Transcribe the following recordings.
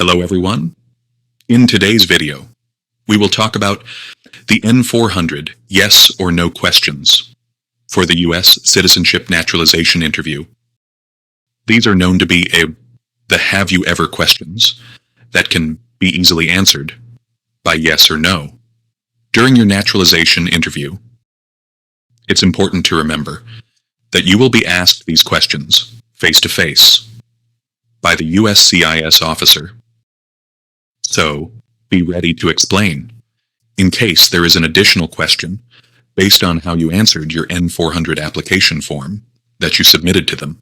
Hello everyone. In today's video, we will talk about the N-400 yes or no questions for the US Citizenship Naturalization Interview. These are known to be the have you ever questions that can be easily answered by yes or no. During your naturalization interview, it's important to remember that you will be asked these questions face-to-face by the USCIS officer. So, be ready to explain in case there is an additional question based on how you answered your N-400 application form that you submitted to them.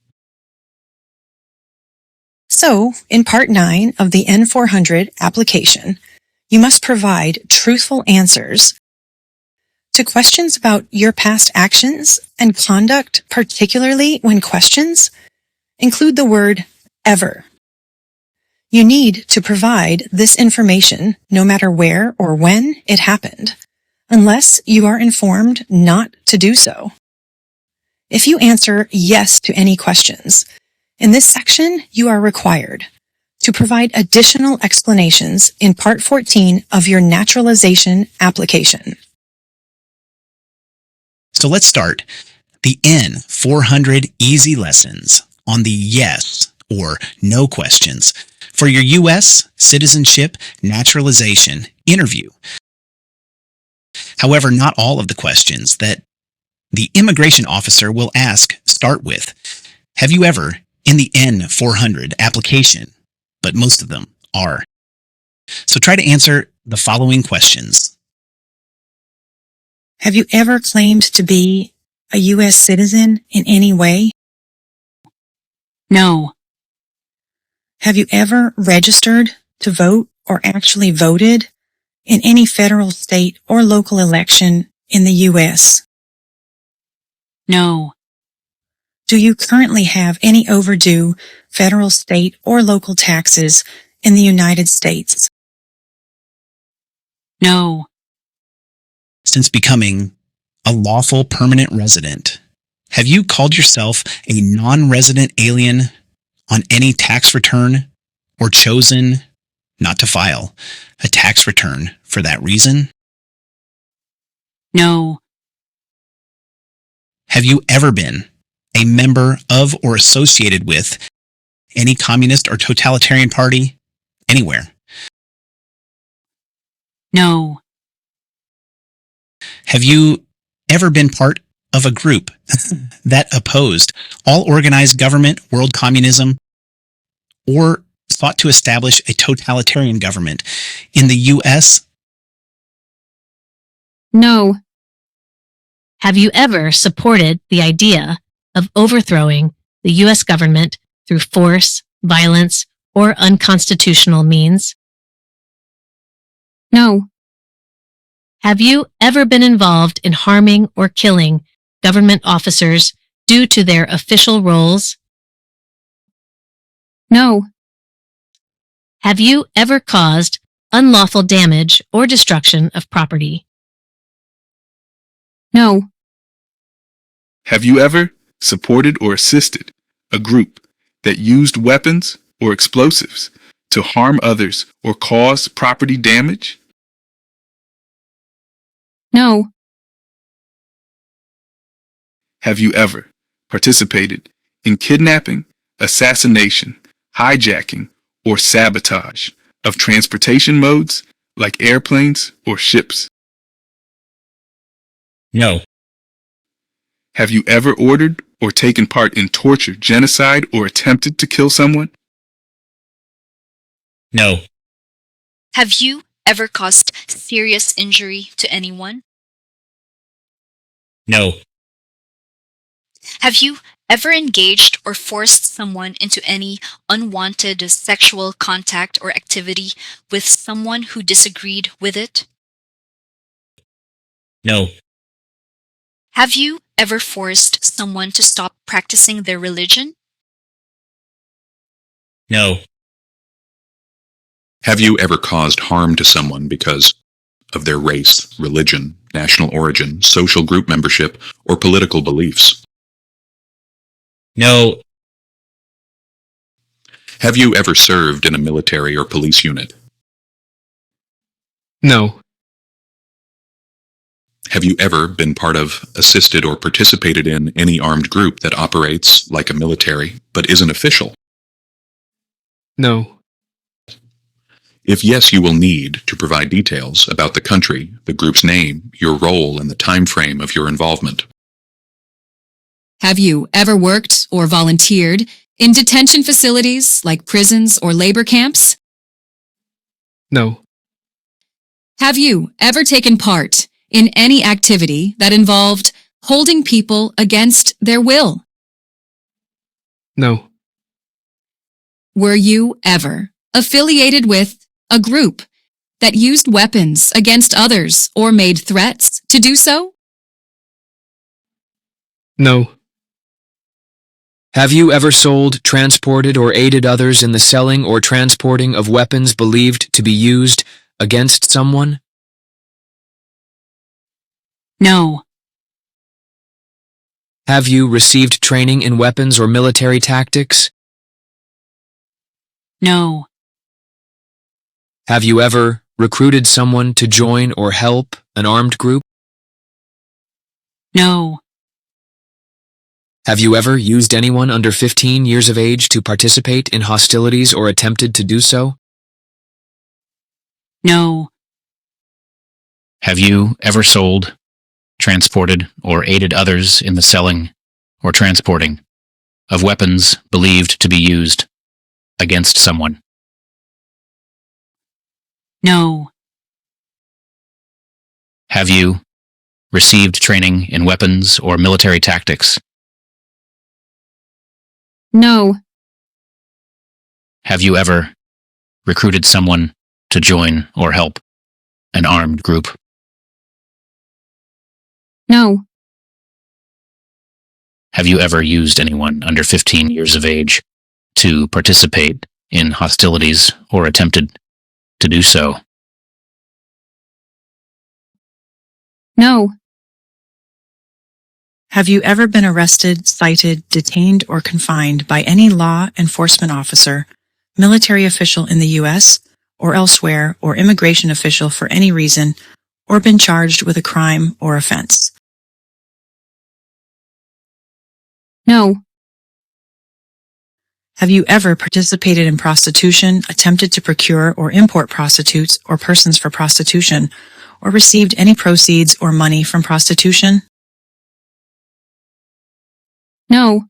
So, in Part 9 of the N-400 application, you must provide truthful answers to questions about your past actions and conduct, particularly when questions include the word ever. You need to provide this information no matter where or when it happened, unless you are informed not to do so. If you answer yes to any questions, in this section you are required to provide additional explanations in Part 14 of your naturalization application. So let's start the N-400 easy lessons on the yes or no questions for your US Citizenship Naturalization Interview. However, not all of the questions that the immigration officer will ask start with, have you ever, in the N-400 application, but most of them are. So try to answer the following questions. Have you ever claimed to be a U.S. citizen in any way? No. Have you ever registered to vote or actually voted in any federal, state, or local election in the U.S.? No. Do you currently have any overdue federal, state, or local taxes in the United States? No. Since becoming a lawful permanent resident, have you called yourself a non-resident alien on any tax return or chosen not to file a tax return for that reason? No. Have you ever been a member of or associated with any communist or totalitarian party anywhere? No. Have you ever been part of a group that opposed all organized government, world communism, or sought to establish a totalitarian government in the U.S.? No. Have you ever supported the idea of overthrowing the U.S. government through force, violence, or unconstitutional means? No. Have you ever been involved in harming or killing government officers due to their official roles? No. Have you ever caused unlawful damage or destruction of property? No. Have you ever supported or assisted a group that used weapons or explosives to harm others or cause property damage? No. Have you ever participated in kidnapping, assassination, hijacking, or sabotage of transportation modes like airplanes or ships? No. Have you ever ordered or taken part in torture, genocide, or attempted to kill someone? No. Have you ever caused serious injury to anyone? No. Have you ever engaged or forced someone into any unwanted sexual contact or activity with someone who disagreed with it? No. Have you ever forced someone to stop practicing their religion? No. Have you ever caused harm to someone because of their race, religion, national origin, social group membership, or political beliefs? No. Have you ever served in a military or police unit? No. Have you ever been part of, assisted, or participated in any armed group that operates like a military but isn't official? No. If yes, you will need to provide details about the country, the group's name, your role, and the time frame of your involvement. Have you ever worked or volunteered in detention facilities like prisons or labor camps? No. Have you ever taken part in any activity that involved holding people against their will? No. Were you ever affiliated with a group that used weapons against others or made threats to do so? No. Have you ever sold, transported, or aided others in the selling or transporting of weapons believed to be used against someone? No. Have you received training in weapons or military tactics? No. Have you ever recruited someone to join or help an armed group? No. Have you ever used anyone under 15 years of age to participate in hostilities or attempted to do so? No. Have you ever sold, transported, or aided others in the selling or transporting of weapons believed to be used against someone? No. Have you received training in weapons or military tactics? No. Have you ever recruited someone to join or help an armed group? No. Have you ever used anyone under 15 years of age to participate in hostilities or attempted to do so? No. Have you ever been arrested, cited, detained, or confined by any law enforcement officer, military official in the U.S. or elsewhere, or immigration official for any reason, or been charged with a crime or offense? No. Have you ever participated in prostitution, attempted to procure or import prostitutes or persons for prostitution, or received any proceeds or money from prostitution? No.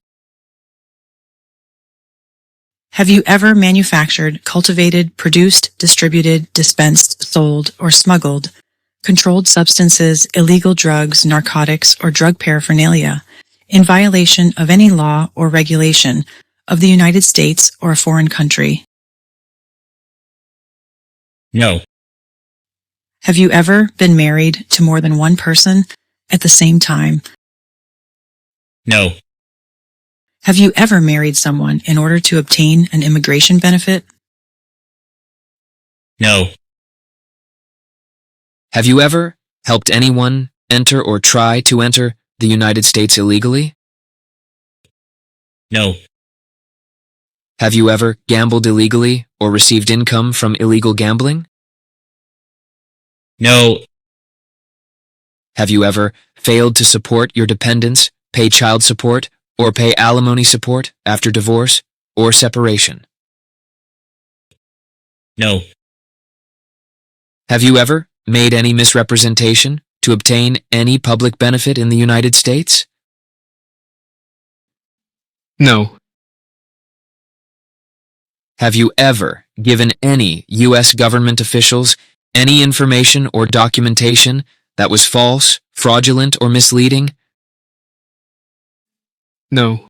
Have you ever manufactured, cultivated, produced, distributed, dispensed, sold, or smuggled controlled substances, illegal drugs, narcotics, or drug paraphernalia in violation of any law or regulation of the United States or a foreign country? No. Have you ever been married to more than one person at the same time? No. Have you ever married someone in order to obtain an immigration benefit? No. Have you ever helped anyone enter or try to enter the United States illegally? No. Have you ever gambled illegally or received income from illegal gambling? No. Have you ever failed to support your dependents, pay child support, or pay alimony support after divorce or separation? No. Have you ever made any misrepresentation to obtain any public benefit in the United States? No. Have you ever given any U.S. government officials any information or documentation that was false, fraudulent, or misleading? No.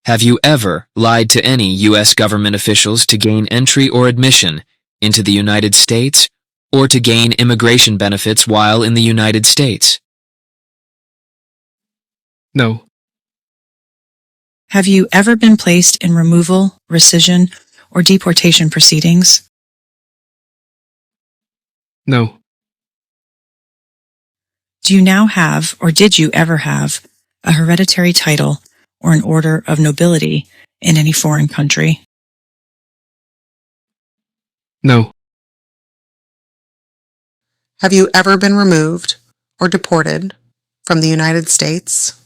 Have you ever lied to any U.S. government officials to gain entry or admission into the United States or to gain immigration benefits while in the United States? No. Have you ever been placed in removal, rescission, or deportation proceedings? No. Do you now have, or did you ever have, a hereditary title or an order of nobility in any foreign country? No. Have you ever been removed or deported from the United States?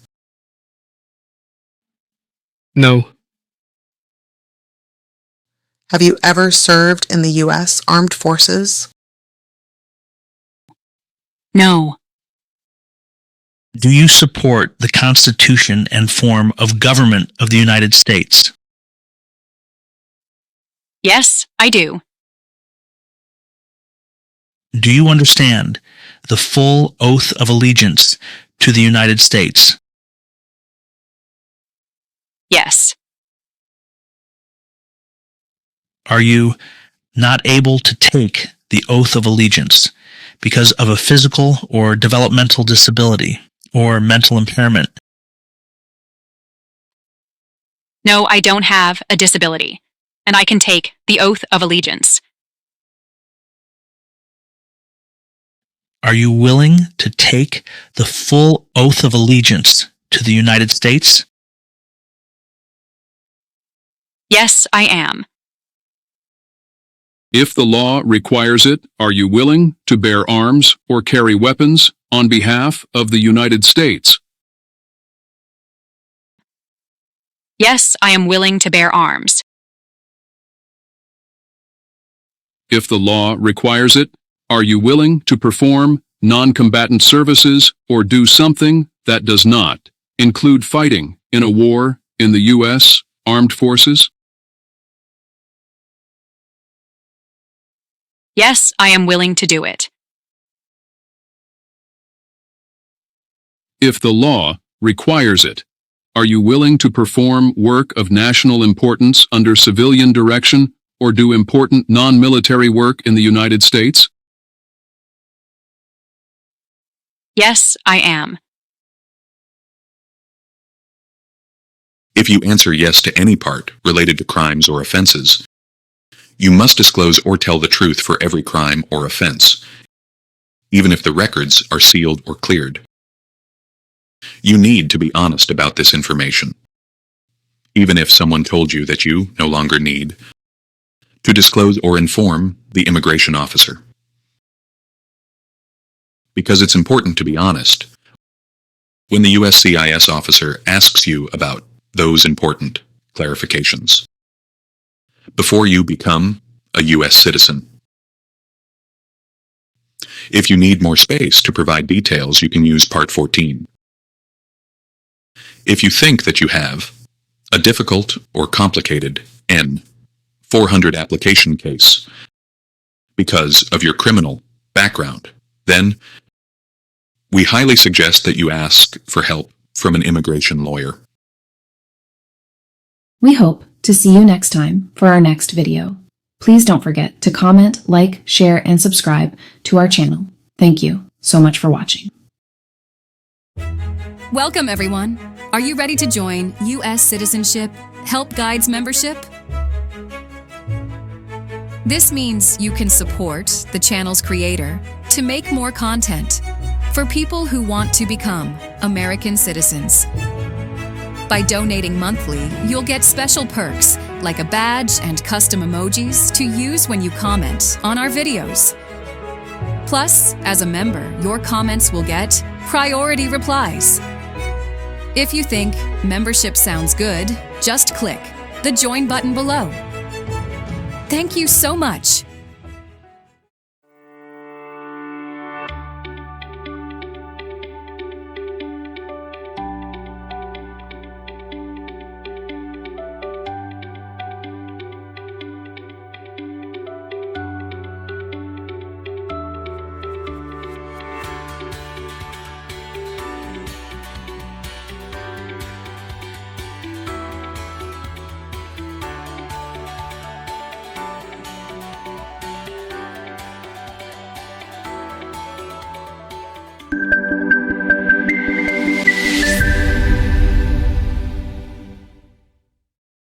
No. Have you ever served in the U.S. Armed Forces? No. Do you support the Constitution and form of government of the United States? Yes, I do. Do you understand the full oath of allegiance to the United States? Yes. Are you not able to take the oath of allegiance because of a physical or developmental disability or mental impairment? No, I don't have a disability, and I can take the oath of allegiance. Are you willing to take the full oath of allegiance to the United States? Yes, I am. If the law requires it, are you willing to bear arms or carry weapons on behalf of the United States? Yes, I am willing to bear arms. If the law requires it, are you willing to perform non-combatant services or do something that does not include fighting in a war in the U.S. Armed Forces? Yes, I am willing to do it. If the law requires it, are you willing to perform work of national importance under civilian direction or do important non-military work in the United States? Yes, I am. If you answer yes to any part related to crimes or offenses, you must disclose or tell the truth for every crime or offense, even if the records are sealed or cleared. You need to be honest about this information, even if someone told you that you no longer need to disclose or inform the immigration officer. Because it's important to be honest when the USCIS officer asks you about those important clarifications before you become a U.S. citizen. If you need more space to provide details, you can use Part 14. If you think that you have a difficult or complicated N-400 application case because of your criminal background, then we highly suggest that you ask for help from an immigration lawyer. We hope to see you next time for our next video. Please don't forget to comment, like, share, and subscribe to our channel. Thank you so much for watching. Welcome, everyone. Are you ready to join US Citizenship Help Guides membership? This means you can support the channel's creator to make more content for people who want to become American citizens. By donating monthly, you'll get special perks like a badge and custom emojis to use when you comment on our videos. Plus, as a member, your comments will get priority replies. If you think membership sounds good, just click the join button below. Thank you so much